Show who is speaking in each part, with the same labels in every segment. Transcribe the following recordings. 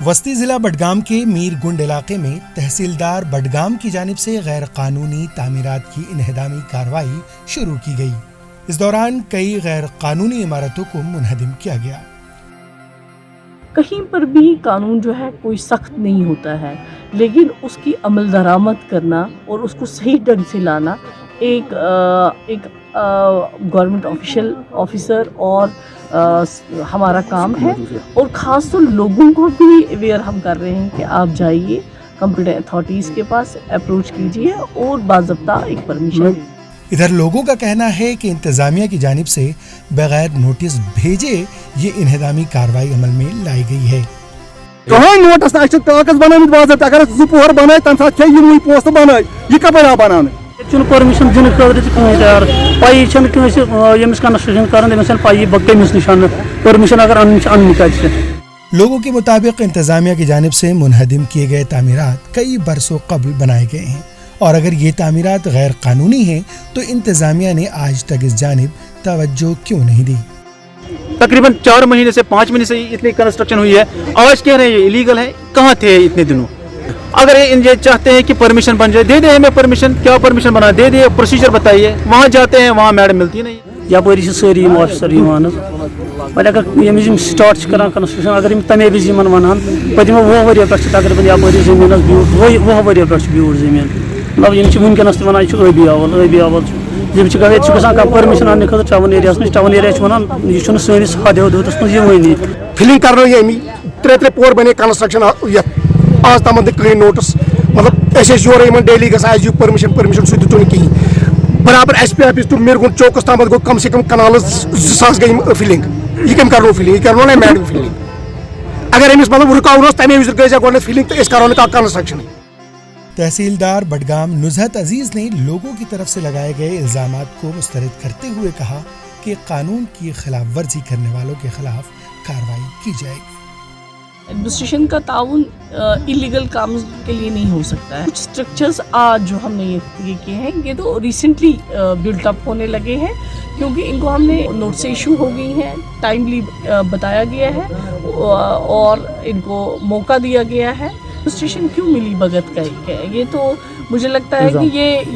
Speaker 1: वस्ती जिला बडगाम के मीरगुंड इलाके में तहसीलदार बडगाम की जानिब से गैर कानूनी तामीरात की इन्हदामी कार्रवाई शुरू की गई। इस दौरान कई गैर कानूनी इमारतों को मुनहदिम किया गया।
Speaker 2: कहीं पर भी कानून जो है कोई सख्त नहीं होता है, लेकिन उसकी अमल दरामद करना और उसको सही ढंग से लाना एक गवर्नमेंट ऑफिसर और हमारा काम है। और ख़ास तो लोगों को भी अवेयर हम कर रहे हैं कि आप जाइए कंप्यूटर अथॉरिटीज़ के पास अप्रोच कीजिए और बाज़ाब्ता एक परमिशन।
Speaker 1: इधर लोगों का कहना है कि इंतजामिया की जानिब से बगैर नोटिस भेजे ये इन्हदामी कार्रवाई अमल में लाई गई है।
Speaker 3: कहाँ नोटिस कागज बनाने बाज़ाब्ता अगर जुपोहर बनाए तम साथ क्या ये पोस्ट बनाए ये कब बनाने
Speaker 4: परमिशन दिन तैयार पाई यमिस कंस्ट्रक्शन कर पाई कमिस निशान परमिशन अगर अन।
Speaker 1: लोगों के मुताबिक इंतजामिया की जानिब से मुनहदिम किए गए तामीरात कई बरसों कबल बनाए गए हैं और अगर ये तामीरात गैर कानूनी हैं तो इंतजामिया ने आज तक इस जानिब तवज्जो क्यों नहीं दी।
Speaker 4: तकरीबन 4 महीने से 5 महीने से इतनी कंस्ट्रक्शन हुई है, आज कह रहे हैं ये इलीगल है। कहाँ थे इतने दिनों? अगर ये चाहते हैं कि परमिशन बन जाए दे दे हमें परमिशन, क्या परमिशन बना दे दे, प्रोसीजर बताइए। वहाँ जाते हैं वहाँ मैडम मिलती नहीं।
Speaker 5: यपरी सारी ऑफिसर पे अगर यम स्टार्ट कर कंस्ट्रक्शन अगर तमे वज वन पतमो 20 वरियो पे तकरीबन यपरी जमीन ब्यूट 20 वरियो पे ब्यूट जमीन मतलब वनकस वन आबी अवल गए परमिशन अन्य खुद town area town area one यह सैनिस हद हदूदस मज
Speaker 3: फिलिंग कर 3 पोर बने कंस्ट्रक्शन आज तम कहीं नोटिस मतलब योर डेली गज परमिशन सह दितु कहीं बराबर एस पी ऑफिस टू मीरगुंड चौकस तम गो कम से कम कनाल 2,000 गई फिलिंग। यह कम कर फिलिंग, यह कर ना मैडम फिलिंग। अगर अमिस मतलब रुकावन तमे वज गई गो फिलिंग तो करो कंस्ट्रक्शन।
Speaker 1: तहसीलदार बडगाम नुज़हत अजीज ने लोगों की तरफ से लगाए गए इल्जामात को मुस्तरद करते हुए कहा कि कानून की खिलाफ वर्जी करने वालों के खिलाफ कार्रवाई की जाएगी।
Speaker 2: एडमिनिस्ट्रेशन का ताउन इलीगल काम के लिए नहीं हो सकता है। कुछ स्ट्रक्चर्स आज जो हमने ये किए हैं ये तो रिसेंटली बिल्ट अप होने लगे हैं क्योंकि इनको हमने नोटिस इशू हो गई हैं, टाइमली बताया गया है और इनको मौका दिया गया है। एडमिनिस्ट्रेशन क्यों मिली भगत का ये तो मुझे लगता है कि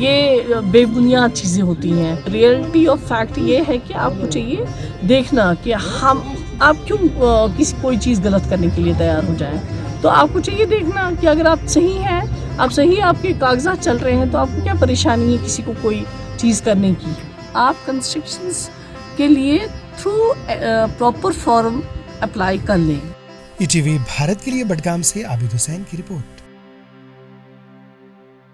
Speaker 2: ये बेबुनियाद चीज़ें होती हैं। रियलिटी ऑफ फैक्ट ये है कि आपको चाहिए देखना कि आप क्यों कोई चीज़ गलत करने के लिए तैयार हो जाएं। तो आपको चाहिए देखना कि अगर आप सही हैं, आप सही आपके कागजात चल रहे हैं तो आपको क्या परेशानी है किसी को कोई चीज़ करने की। आप कंस्ट्रक्शंस के लिए थ्रू प्रॉपर फॉर्म अप्लाई कर लें।
Speaker 1: ईटीवी भारत के लिए बडगाम से आबिद हुसैन की रिपोर्ट।